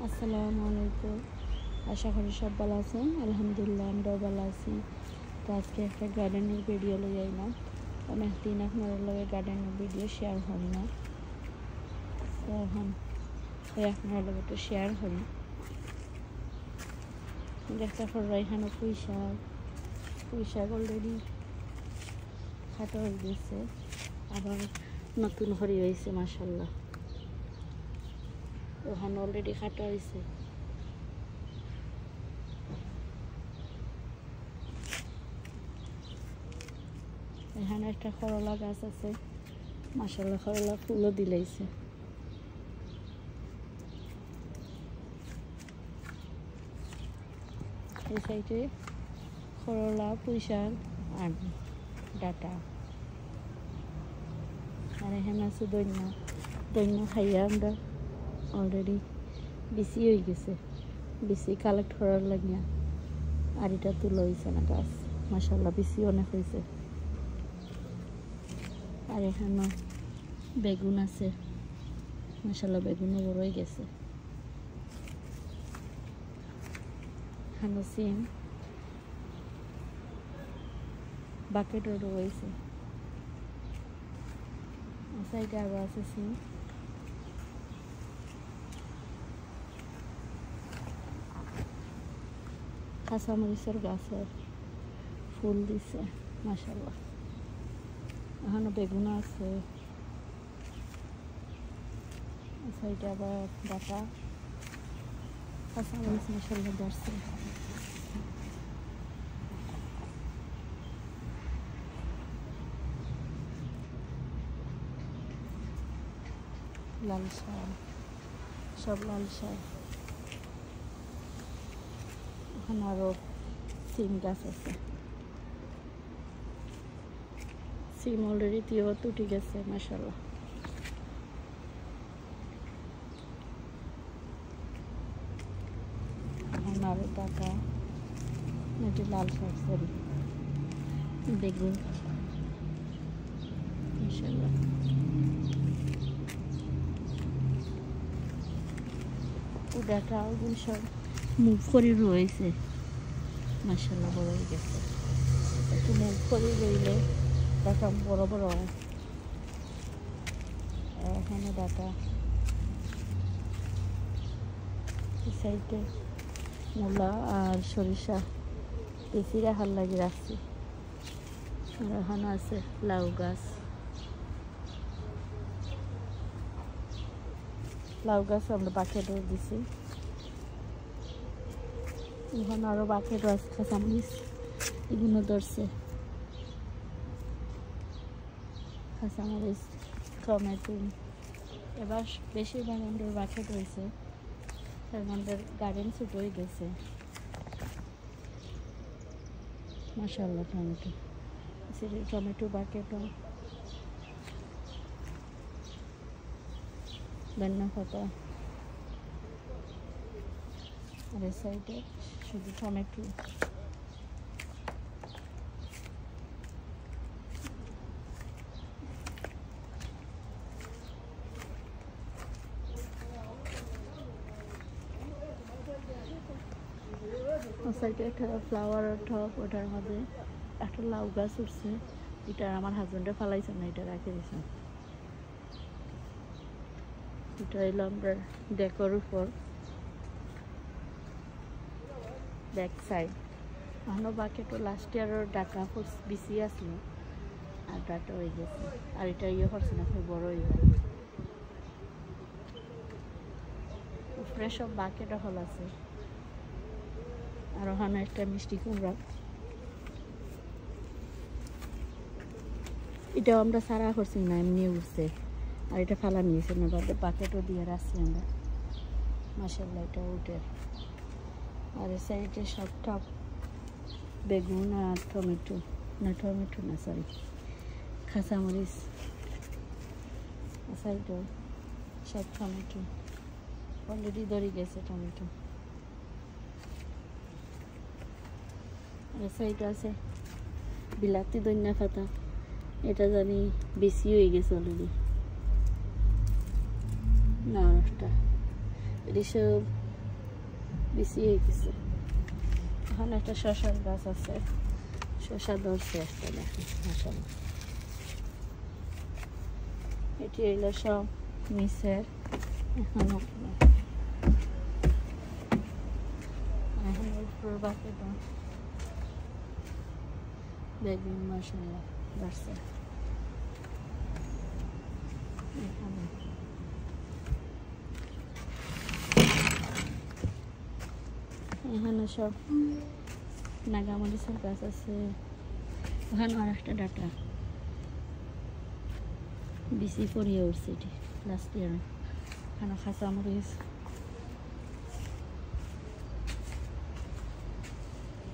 আসসালামু আলাইকুম। আশা করি সব ভালো আছেন। আলহামদুলিল্লাহ আমরাও ভালো আছি। তো আজকে একটা গার্ডেনের ভিডিও লই আইলাম। অনেক দিন আপনার লগে গার্ডেনের ভিডিও শেয়ার করি না, তো এখন আপনার লগে একটু শেয়ার করি। দেখতে পারো এখানে পুঁই শাক অলরেডি খাটো হয়ে গেছে, আবার নতুন হরি হয়েছে মাশাআল্লাহ। ওখানে অলরেডি খাটো হয়েছে। এখানে একটা করলা গাছ আছে মাশাআল্লাহ, করলা ফুলও দিলাইছে। এই সাইডে করলা, পুঁই শাক আর ডাটা। আর এখানে আছে দৈন্য খাইয়া আমরা অলরেডি বেশি হয়ে গেছে, বেশি কালেক্ট করার লাগিয়া। আর এটা তুলো হয়েছে না গাছ মাশাআল্লাহ, বেশি অনেক হয়েছে। আর এখানে বেগুন আছে মাশাআল্লাহ, বেগুনও বড় হয়ে গেছে। এখানে সিম বাকেটও রয়েছে। সাইডে আরও আছে সিম। কাঁচামরিচের গাছের ফুল দিছে মাশাআল্লাহ। এখানে বেগুন আছে। সাইডে আবার ডাটা, কাঁচামরিচ মাশাআল্লাহ ধরছে। লাল শাক, সব লাল শাক। ওখানে আরও সিম গাছ আছে। সিম অলরেডি তুটি গেছে মাশাআল্লাহ। আরও টাকা এটি লাল শাক, সরি বেগুন মাশাআল্লাহ। ডাটা ওগুলো সব মুভ করে রয়েছে মাশাআল্লাহ, বড় হয়ে গেছে। একটু মুভ করে রইলে ডাটা বড় বড় হয়। এখানে ডাটা, সাইডে মূলা আর সরিষা বেশি রাখার লাগে রাখছি। আর এখানে আছে লাউ গাছ। লাউ গাছ আমরা বাকেটও দিছি। এখন আরও বাকেটও আছে। কাঁচামরিচ এগুলো ধরছে। কাঁচামরিচ, টমেটো এবার বেশিরভাগ আমাদের বাকেট হয়েছে, আমাদের গার্ডেন ছোট হয়ে গেছে মাশাআল্লাহ। টমেটো বাকেটও, ধনিয়া পাতা। আর এই সাইডে শুধু টমেটো। সাইডে একটা ফ্লাওয়ারের টব, ওটার মধ্যে একটা লাউ গাছ উঠছে। এটা আমার হাজবেন্ডে ফালাইছে না, এটা রাখে দিয়েছে। এটা এলো আমরা ডেকোর উপর ব্যাক সাইড। এখনো বাকেটও লাস্ট ইয়ারও ডাটা বেশি আসলো, আর ডাটা হয়ে গেছে। আর এটা করছে না, খুব বড় হয়ে যায়। উপরে সব বাকেট হল আছে। আর ওখানে একটা মিষ্টি কুমড়া, এটাও আমরা সারা করছি না, এমনি উঠছে। আর এটা ফালা নিয়েছে না, বাকেটও দিয়ে রাখছি আমরা মাশাআল্লাহ, এটা উঠে। আর এই সাইডে সব টপ বেগুন আর টমেটো না সরি কাঁচামরিচ। সাইডেও সব টমেটো অলরেডি ধরে গেছে টমেটো। আর সাইডে আছে বিলাতি, ধনিয়া পাতা। এটা জানি বেশি হয়ে গেছে অলরেডি। না, এটা সব বেশি হয়েছে। এখন একটা শশার গাছ আছে, শশা ধরছে একটা, দেখেন মাশাআল্লাহ। এটি হইলো সব নিচের, এখন উপর বাকিটা দেখবেন মাশাআল্লাহ ধরছে। এখানে সব নাগামরিচের গাছ আছে, ওখানে আর একটা ডাটা বিসি পরিয়ে উঠছে, এটি লাস্ট ইয়ার। এখানে কাঁচামরিচ,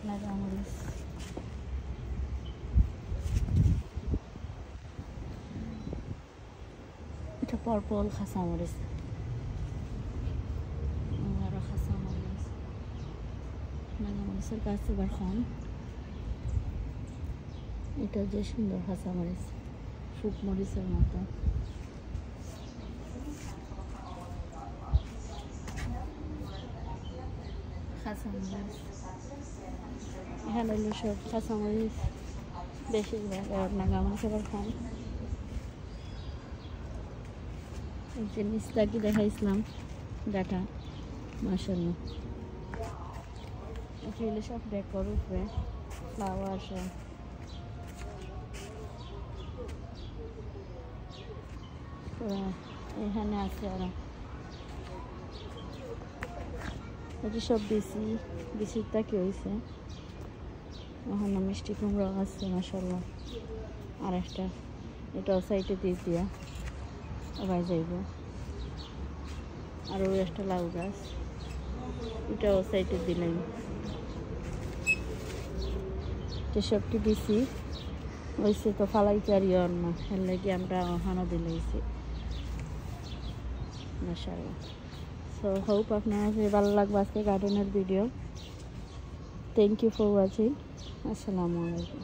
নাগামরিচ, এটা পার্পল কাঁচামরিচ, আরো কাঁচামরিচ, নাগামরিচের গাছ এবার কম। এটা যে সুন্দর কাঁচামরিচ, শুকমরিচের মতো। কাঁচামরিচ এখানে হলো সব কাঁচামরিচ বেশিরভাগ, আর নাগামরিচ আবার কম। এই যে নিচটাকি দেখাইছিলাম ডাটা, মাশাআল্লাহ। এটা হলো সব ডেকোর উপরে ফ্লাওয়ার সব। এখানে আছে আরো, এটা সব বিসিটা কি হয়েছে। ওখানে মিষ্টি কুমড়া আছে মাশাআল্লাহ। আর একটা এটাও সাইডে দিয়ে দিয়া আবার যাইব। আর ওই একটা লাউ গাছ, এটাও সাইডে দিলাম। যেসবটি দিছি হয়েছে তো ফালাইতে আর ইয়র না, এর লাগে আমরা ওখানে দিলাইছি মাশাআল্লাহ। সো হোপ আপনাদের ভালো লাগবে আজকে গার্ডেনের video. Thank you for watching. আসসালামু আলাইকুম।